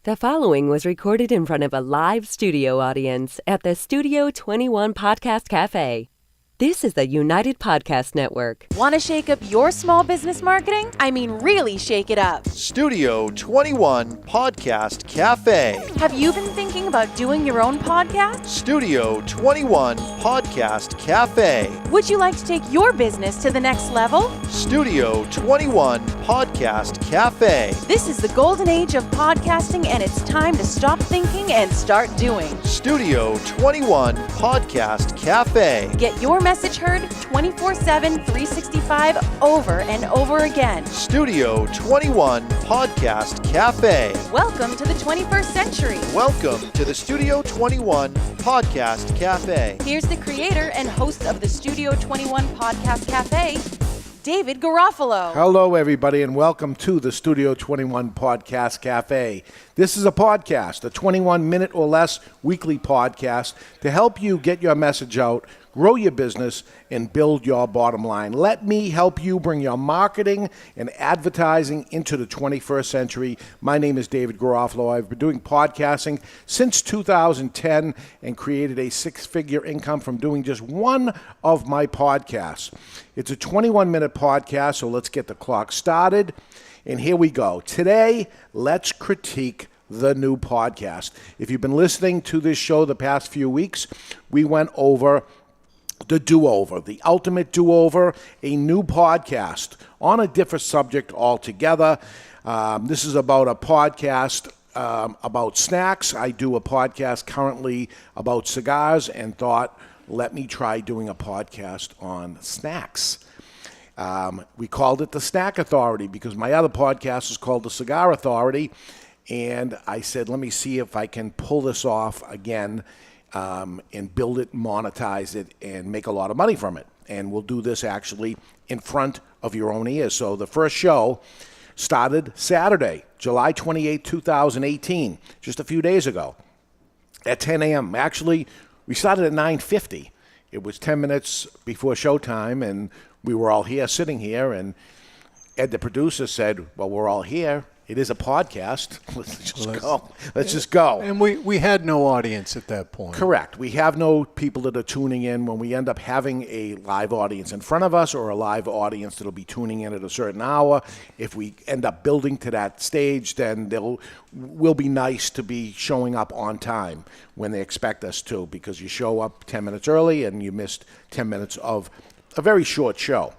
The following was recorded in front of a live studio audience at the Studio 21 Podcast Café. This is the United Podcast Network. Want to shake up your small business marketing? I mean, really shake it up. Studio 21 Podcast Café. Have you been thinking about doing your own podcast? Studio 21 Podcast Café. Would you like to take your business to the next level? Studio 21 Podcast Café. This is the golden age of podcasting, and it's time to stop thinking and start doing. Studio 21 Podcast Café. Get your message heard 24/7, 365, over and over again. Studio 21 Podcast Café. Welcome to the 21st century. Welcome to the Studio 21 Podcast Café. Here's the creator and host of the Studio 21 Podcast Café, David Garofalo. Hello, everybody, and welcome to the Studio 21 Podcast Cafe. This is a podcast, a 21-minute or less weekly podcast to help you get your message out, grow your business, and build your bottom line. Let me help you bring your marketing and advertising into the 21st century. My name is David Garofalo. I've been doing podcasting since 2010 and created a six-figure income from doing just one of my podcasts. It's a 21-minute podcast, so let's get the clock started. And here we go. Today, let's critique the new podcast. If you've been listening to this show the past few weeks, we went over the do-over, the ultimate do-over, a new podcast on a different subject altogether. This is about a podcast about snacks. I do a podcast currently about cigars and thought, let me try doing a podcast on snacks. We called it the Snack Authority because my other podcast is called the Cigar Authority. And I said, let me see if I can pull this off again and build it, monetize it, and make a lot of money from it. And we'll do this actually in front of your own ears. So the first show started Saturday, July 28, 2018, just a few days ago at 10 a.m. Actually, we started at 9:50. It was 10 minutes before showtime, and we were all here, sitting here, and Ed, the producer, said, well, we're all here. It is a podcast. Let's just go. And we had no audience at that point. Correct. We have no people that are tuning in. When we end up having a live audience in front of us or a live audience that'll be tuning in at a certain hour, if we end up building to that stage, then we'll be nice to be showing up on time when they expect us to, because you show up 10 minutes early and you missed 10 minutes of a very short show.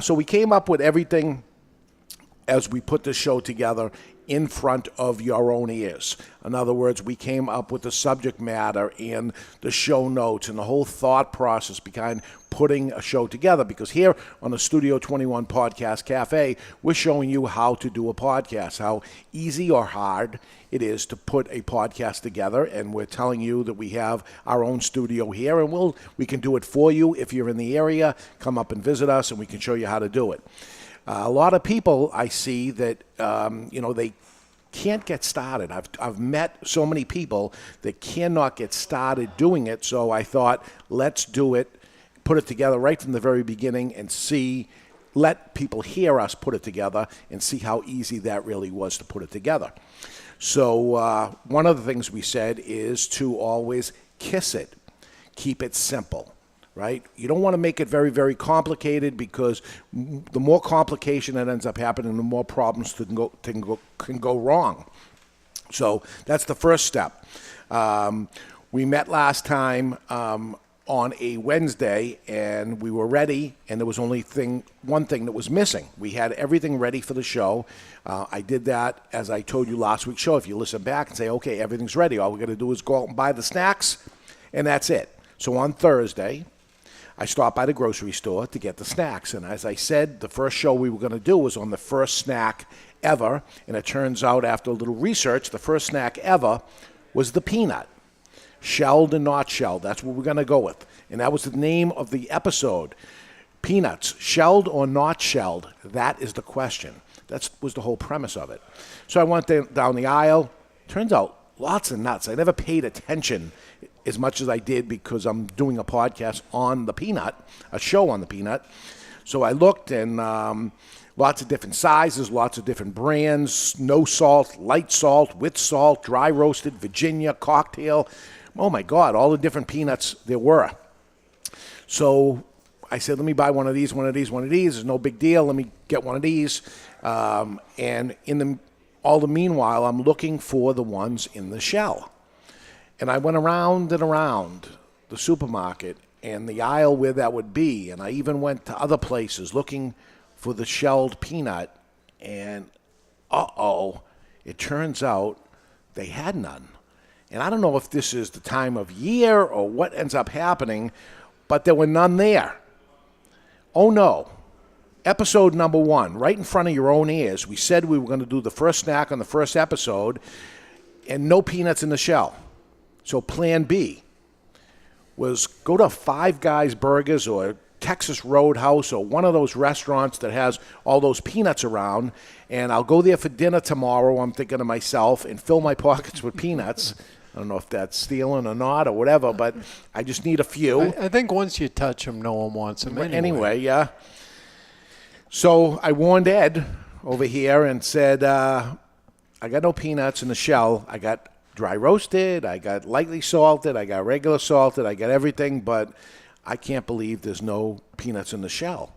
So we came up with everything as we put the show together in front of your own ears. In other words, we came up with the subject matter and the show notes and the whole thought process behind putting a show together, because here on the Studio 21 Podcast Cafe, we're showing you how to do a podcast, how easy or hard it is to put a podcast together, and we're telling you that we have our own studio here, and we can do it for you. If you're in the area, come up and visit us, and we can show you how to do it. A lot of people I see that, they can't get started. I've met so many people that cannot get started doing it, so I thought, let's do it, put it together right from the very beginning and let people hear us put it together and see how easy that really was to put it together. So one of the things we said is to always kiss it. Keep it simple. Right? You don't want to make it very, very complicated, because the more complication that ends up happening, the more problems can go wrong. So that's the first step. We met last time on a Wednesday, and we were ready, and there was only one thing that was missing. We had everything ready for the show. I did that, as I told you last week's show. If you listen back and say, okay, everything's ready, all we got to do is go out and buy the snacks, and that's it. So on Thursday, I stopped by the grocery store to get the snacks. And as I said, the first show we were going to do was on the first snack ever. And it turns out, after a little research, the first snack ever was the peanut. Shelled and not shelled. That's what we're going to go with. And that was the name of the episode. Peanuts, shelled or not shelled? That is the question. That was the whole premise of it. So I went down the aisle. Turns out, lots of nuts. I never paid attention as much as I did, because I'm doing a podcast on the peanut, a show on the peanut. So I looked, and Lots of different sizes, lots of different brands, no salt, light salt, with salt, dry roasted, Virginia, cocktail. Oh my God, all the different peanuts there were. So I said, let me buy one of these. It's no big deal. Let me get one of these. And in all the meanwhile, I'm looking for the ones in the shell. And I went around and around the supermarket and the aisle where that would be. And I even went to other places looking for the shelled peanut. And it turns out they had none. And I don't know if this is the time of year or what ends up happening, but there were none there. Oh no. Episode number 1, right in front of your own ears, we said we were going to do the first snack on the first episode, and no peanuts in the shell. So plan B was go to Five Guys Burgers or Texas Roadhouse or one of those restaurants that has all those peanuts around, and I'll go there for dinner tomorrow, I'm thinking to myself, and fill my pockets with peanuts. I don't know if that's stealing or not or whatever, but I just need a few. I think once you touch them, no one wants them anyway. Yeah. So I warned Ed over here and said, I got no peanuts in the shell. I got dry roasted, I got lightly salted, I got regular salted, I got everything, but I can't believe there's no peanuts in the shell.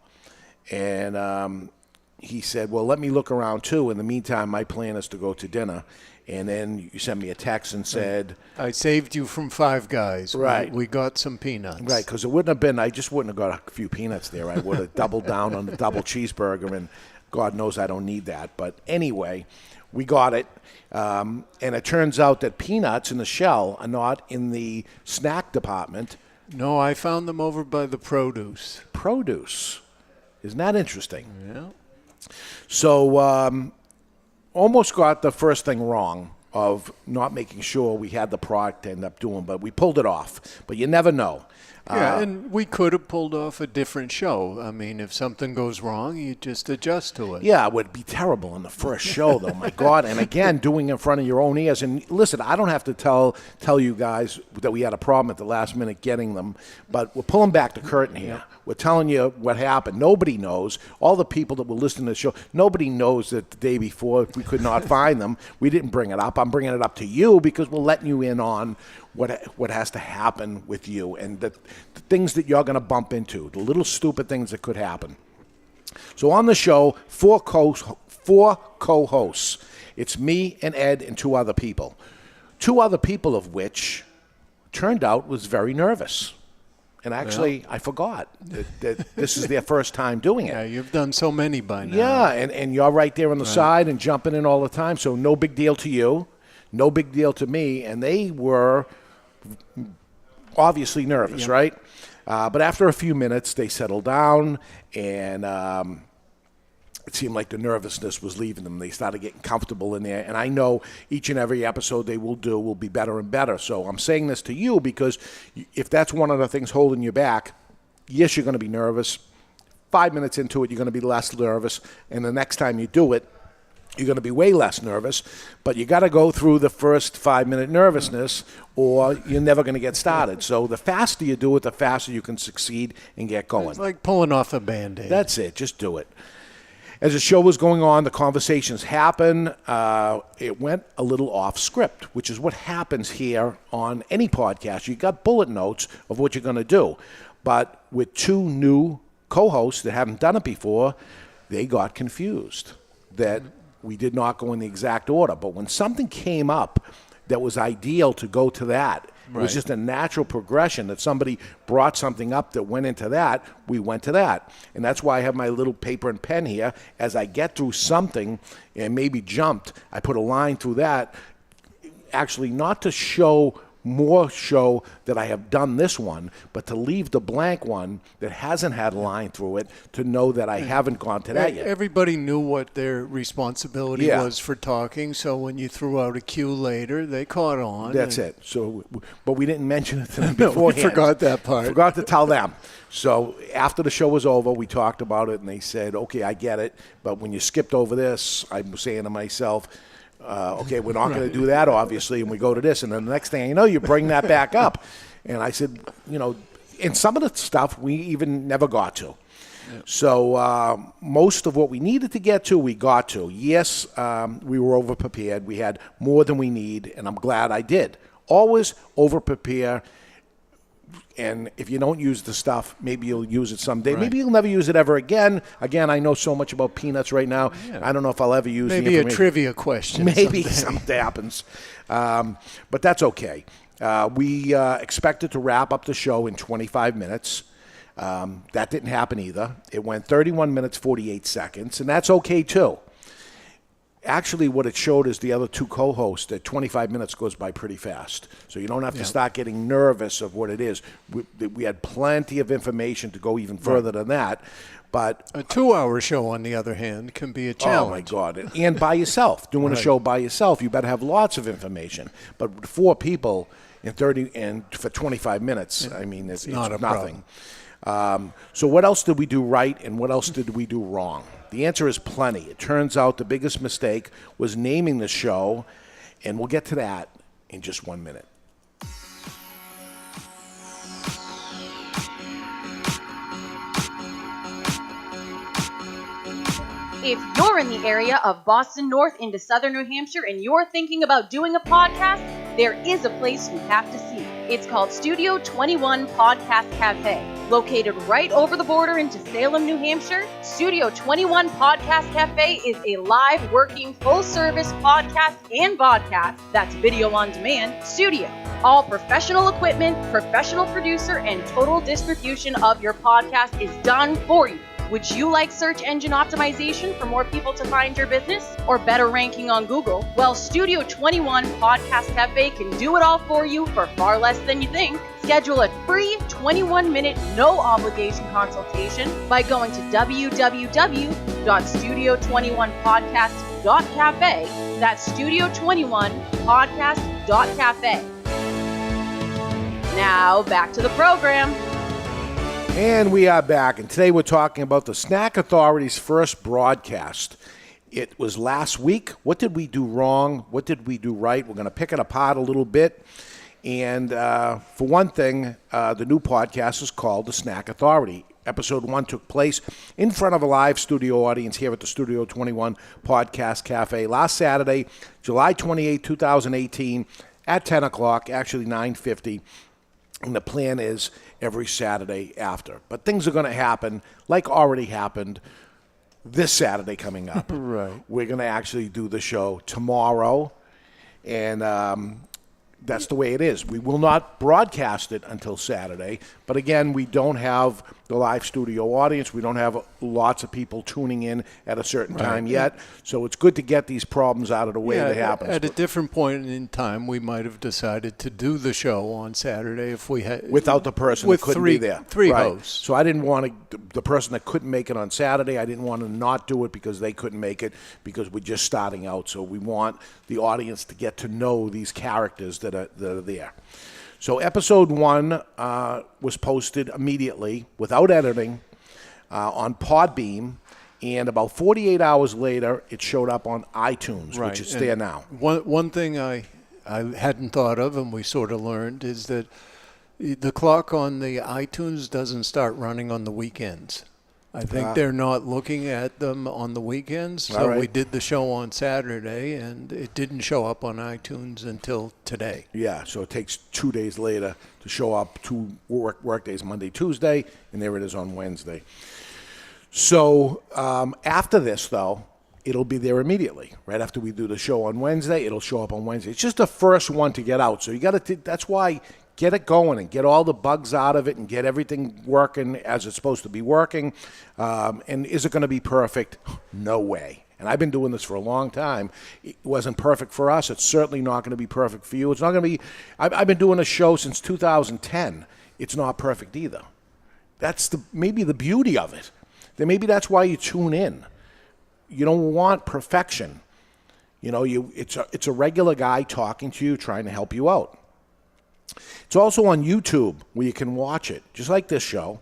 And he said, well, let me look around too. In the meantime, my plan is to go to dinner. And then you sent me a text and said, I saved you from Five Guys. Right. We got some peanuts. Right, because it wouldn't have been, I just wouldn't have got a few peanuts there. I would have doubled down on the double cheeseburger, and God knows I don't need that. But anyway, we got it. And it turns out that peanuts in the shell are not in the snack department. No, I found them over by the produce. Produce. Isn't that interesting? Yeah. So almost got the first thing wrong of not making sure we had the product to end up doing, but we pulled it off. But you never know. Yeah, and we could have pulled off a different show. I mean, if something goes wrong, you just adjust to it. Yeah, it would be terrible in the first show, though, my God. And again, doing it in front of your own ears. And listen, I don't have to tell you guys that we had a problem at the last minute getting them, but we're pulling back the curtain here. We're telling you what happened. Nobody knows. All the people that were listening to the show, nobody knows that the day before we could not find them. We didn't bring it up. I'm bringing it up to you because we're letting you in on what has to happen with you and the things that you're going to bump into, the little stupid things that could happen. So on the show, four co-hosts. It's me and Ed and two other people. Two other people of which turned out was very nervous. And actually, I forgot that this is their first time doing it. Yeah, you've done so many by now. Yeah, and you're right there on the side and jumping in all the time, so no big deal to you, no big deal to me. And they were obviously nervous, right? But after a few minutes, they settled down, and it seemed like the nervousness was leaving them. They started getting comfortable in there, and I know each and every episode they will do will be better and better. So I'm saying this to you because if that's one of the things holding you back, yes, you're going to be nervous. 5 minutes into it, you're going to be less nervous, and the next time you do it, you're going to be way less nervous, but you got to go through the first 5 minute nervousness or you're never going to get started. So the faster you do it, the faster you can succeed and get going. It's like pulling off a Band-Aid. That's it. Just do it. As the show was going on, the conversations happened. It went a little off script, which is what happens here on any podcast. You got bullet notes of what you're going to do. But with two new co-hosts that haven't done it before, they got confused that we did not go in the exact order. But when something came up that was ideal to go to that, it was just a natural progression that somebody brought something up that went into that, we went to that. And that's why I have my little paper and pen here. As I get through something and maybe jumped, I put a line through that, actually not to show that I have done this one, but to leave the blank one that hasn't had a line through it to know that I haven't gone to that yet. Everybody knew what their responsibility was for talking, so when you threw out a cue later, they caught on. That's it. So, but we didn't mention it to them beforehand. We forgot that part. Forgot to tell them. So after the show was over, we talked about it, and they said, okay, I get it, but when you skipped over this, I'm saying to myself, okay, we're not going to do that, obviously, and we go to this. And then the next thing you know, you bring that back up. And I said, and some of the stuff we even never got to. So most of what we needed to get to, we got to. Yes, we were over-prepared. We had more than we need, and I'm glad I did. Always over-prepare. And if you don't use the stuff, maybe you'll use it someday. Right. Maybe you'll never use it ever again. Again, I know so much about peanuts right now. Yeah. I don't know if I'll ever use maybe the information. A trivia question. Maybe something happens. But that's okay. We expected to wrap up the show in 25 minutes. That didn't happen either. It went 31 minutes, 48 seconds, and that's okay too. Actually, what it showed is the other two co-hosts that 25 minutes goes by pretty fast. So you don't have to start getting nervous of what it is. We had plenty of information to go even further than that. But a 2-hour show, on the other hand, can be a challenge. Oh, my God. And by yourself. Doing a show by yourself, you better have lots of information. But 4 people in 30 and for 25 minutes, I mean, it's nothing. So what else did we do right and what else did we do wrong? The answer is plenty. It turns out the biggest mistake was naming the show, and we'll get to that in just 1 minute. If you're in the area of Boston North into southern New Hampshire and you're thinking about doing a podcast, there is a place you have to see. It's called Studio 21 Podcast Café. Located right over the border into Salem, New Hampshire, Studio 21 Podcast Café is a live, working, full-service podcast and vodcast, that's video on demand, studio. All professional equipment, professional producer, and total distribution of your podcast is done for you. Would you like search engine optimization for more people to find your business or better ranking on Google? Well, Studio 21 Podcast Cafe can do it all for you for far less than you think. Schedule a free 21-minute no-obligation consultation by going to www.studio21podcast.cafe. That's studio21podcast.cafe. Now, back to the program. And we are back, and today we're talking about the Snack Authority's first broadcast. It was last week. What did we do wrong? What did we do right? We're going to pick it apart a little bit. And for one thing, the new podcast is called The Snack Authority. Episode 1 took place in front of a live studio audience here at the Studio 21 Podcast Cafe last Saturday, July 28, 2018, at 10 o'clock, actually 9:50. And the plan is every Saturday after. But things are going to happen, like already happened this Saturday coming up. Right. We're going to actually do the show tomorrow, and that's the way it is. We will not broadcast it until Saturday. But again, we don't have the live studio audience. We don't have lots of people tuning in at a certain time yet. So it's good to get these problems out of the way that happens. At a different point in time, we might have decided to do the show on Saturday if we had without the person that couldn't be there. Three hosts. So I didn't want to, the person that couldn't make it on Saturday, I didn't want to not do it because they couldn't make it because we're just starting out. So we want the audience to get to know these characters that are there. So episode 1 was posted immediately without editing on Podbeam, and about 48 hours later, it showed up on iTunes, which is there now. One thing I hadn't thought of, and we sort of learned, is that the clock on the iTunes doesn't start running on the weekends. I think they're not looking at them on the weekends. So we did the show on Saturday, and it didn't show up on iTunes until today. Yeah, so it takes 2 days later to show up, 2 work days, Monday, Tuesday, and there it is on Wednesday. So after this, though, it'll be there immediately. Right after we do the show on Wednesday, it'll show up on Wednesday. It's just the first one to get out. So you got to. That's why. Get it going and get all the bugs out of it and get everything working as it's supposed to be working. And is it going to be perfect? No way. And I've been doing this for a long time. It wasn't perfect for us. It's certainly not going to be perfect for you. It's not going to be. I've been doing a show since 2010. It's not perfect either. That's maybe the beauty of it. Then maybe that's why you tune in. You don't want perfection. You know, it's a regular guy talking to you, trying to help you out. It's also on YouTube where you can watch it, just like this show.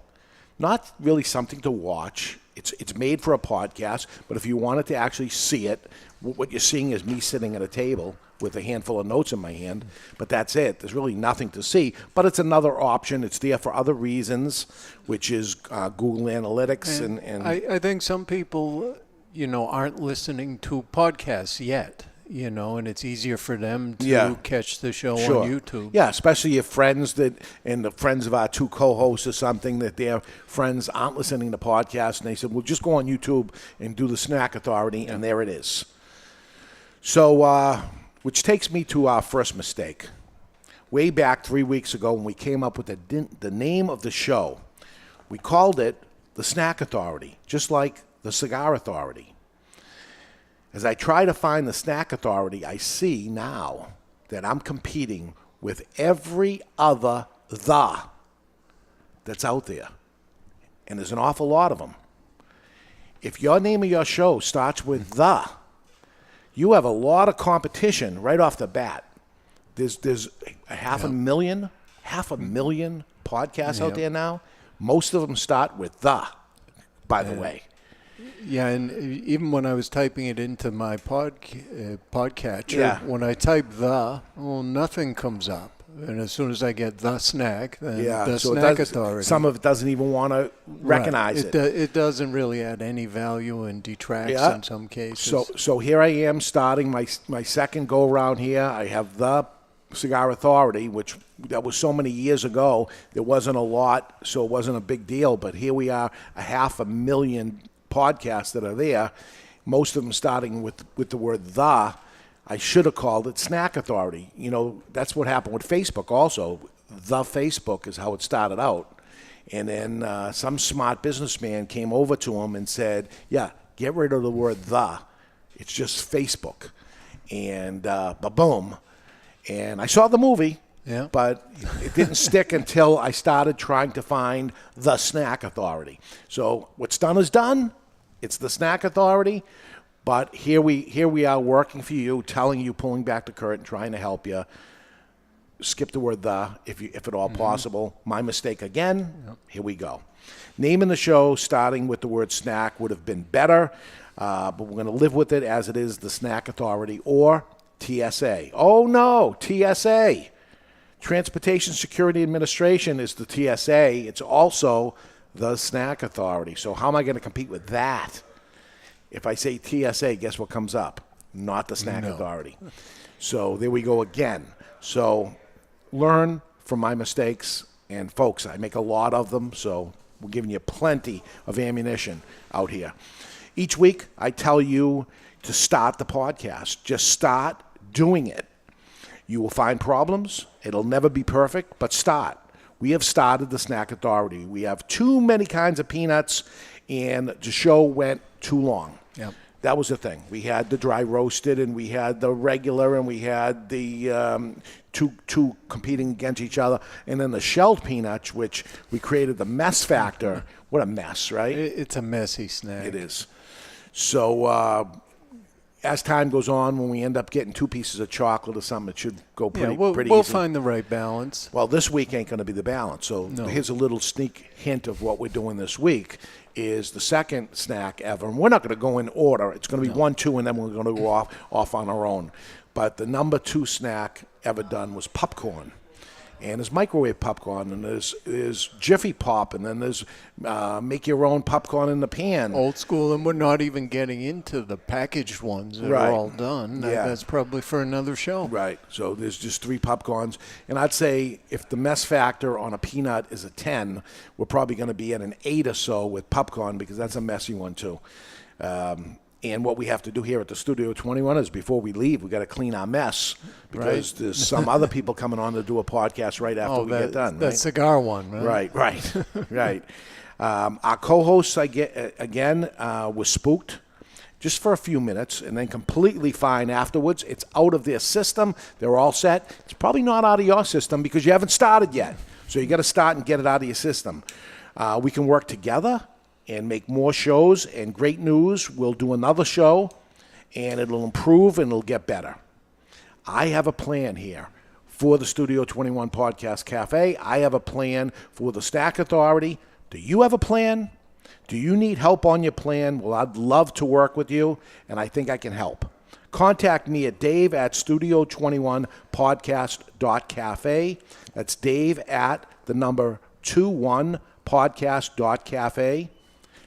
Not really something to watch It's made for a podcast, but if you wanted to actually see it, what you're seeing is me sitting at a table with a handful of notes in my hand, but that's it. There's really nothing to see, but it's another option. It's there for other reasons, which is Google Analytics. And I think some people, aren't listening to podcasts yet. And it's easier for them to catch the show on YouTube. Yeah, especially your friends and the friends of our two co-hosts or something, that their friends aren't listening to podcasts, and they said, well, just go on YouTube and do the Snack Authority, and there it is. So, which takes me to our first mistake. Way back 3 weeks ago when we came up with the name of the show, we called it the Snack Authority, just like the Cigar Authority. As I try to find the Snack Authority, I see now that I'm competing with every other "the" that's out there. And there's an awful lot of them. If your name of your show starts with "the," you have a lot of competition right off the bat. There's half a million podcasts out there now. Most of them start with "the," by the way. Yeah, and even when I was typing it into my podcatcher, when I type nothing comes up. And as soon as I get the snack, then the Snack Authority. Some of it doesn't even want to recognize it. It doesn't really add any value and detracts in some cases. So here I am starting my second go around here. I have the Cigar Authority, which that was so many years ago. There wasn't a lot, so it wasn't a big deal. But here we are, 500,000 podcasts that are there, most of them starting with the word "the." I should have called it Snack Authority. That's what happened with Facebook also. The Facebook is how it started out. And then some smart businessman came over to him and said, get rid of the word "the." It's just Facebook. And ba-boom. And I saw the movie, but it didn't stick until I started trying to find the Snack Authority. So what's done is done. It's the Snack Authority, but here we are working for you, telling you, pulling back the curtain, trying to help you. Skip the word "the" if at all possible. My mistake again. Here we go. Naming the show starting with the word "snack" would have been better, but we're going to live with it as it is, the Snack Authority or TSA. Oh no, TSA. Transportation Security Administration is the TSA. It's also the Snack Authority. So how am I going to compete with that? If I say TSA, guess what comes up? Not the Snack Authority. So there we go again. So learn from my mistakes. And folks, I make a lot of them, so we're giving you plenty of ammunition out here. Each week, I tell you to start the podcast. Just start doing it. You will find problems. It'll never be perfect, but start. We have started the Snack Authority. We have too many kinds of peanuts, and the show went too long. Yep. That was the thing. We had the dry roasted, and we had the regular, and we had the two competing against each other, and then the shelled peanuts, which we created the mess factor. What a mess, right? It's a messy snack. It is. So as time goes on, when we end up getting 2 pieces of chocolate or something, it should go pretty easy. We'll find the right balance. Well, this week ain't going to be the balance. So here's a little sneak hint of what we're doing this week is the second snack ever. And we're not going to go in order. It's going to be 1, 2, and then we're going to go off on our own. But the number 2 snack ever done was popcorn. And there's microwave popcorn, and there's Jiffy Pop, and then there's make your own popcorn in the pan. Old school, and we're not even getting into the packaged ones that are all done. That's probably for another show. Right. So there's just 3 popcorns. And I'd say if the mess factor on a peanut is a 10, we're probably going to be at an 8 or so with popcorn because that's a messy one too. And what we have to do here at the Studio 21 is before we leave, we got to clean our mess because there's some other people coming on to do a podcast right after we get done. That cigar one, right? Right. Our co-hosts, were spooked just for a few minutes and then completely fine afterwards. It's out of their system. They're all set. It's probably not out of your system because you haven't started yet. So you got to start and get it out of your system. We can work together and make more shows and great news. We'll do another show, and it'll improve and it'll get better. I have a plan here for the Studio 21 Podcast Cafe. I have a plan for the Snack Authority. Do you have a plan? Do you need help on your plan? Well, I'd love to work with you, and I think I can help. Contact me at dave@studio21podcast.cafe. That's Dave at the number 21podcast.cafe.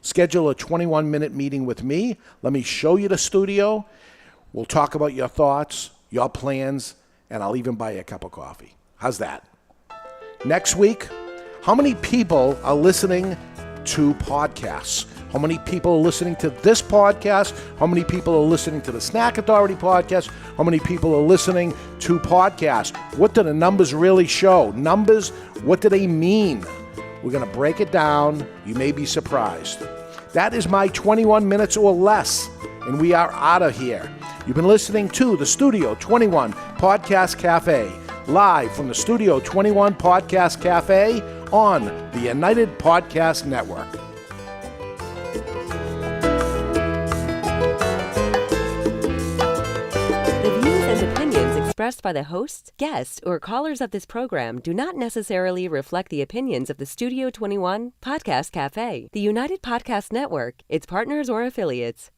Schedule a 21-minute meeting with me. Let me show you the studio. We'll talk about your thoughts, your plans, and I'll even buy you a cup of coffee. How's that? Next week, how many people are listening to podcasts? How many people are listening to this podcast? How many people are listening to the Snack Authority podcast? How many people are listening to podcasts? What do the numbers really show? Numbers, what do they mean? We're going to break it down. You may be surprised. That is my 21 minutes or less, and we are out of here. You've been listening to the Studio 21 Podcast Cafe, live from the Studio 21 Podcast Cafe on the United Podcast Network. The views and opinions expressed by the hosts, guests, or callers of this program do not necessarily reflect the opinions of the Studio 21 Podcast Cafe, the United Podcast Network, its partners, or affiliates.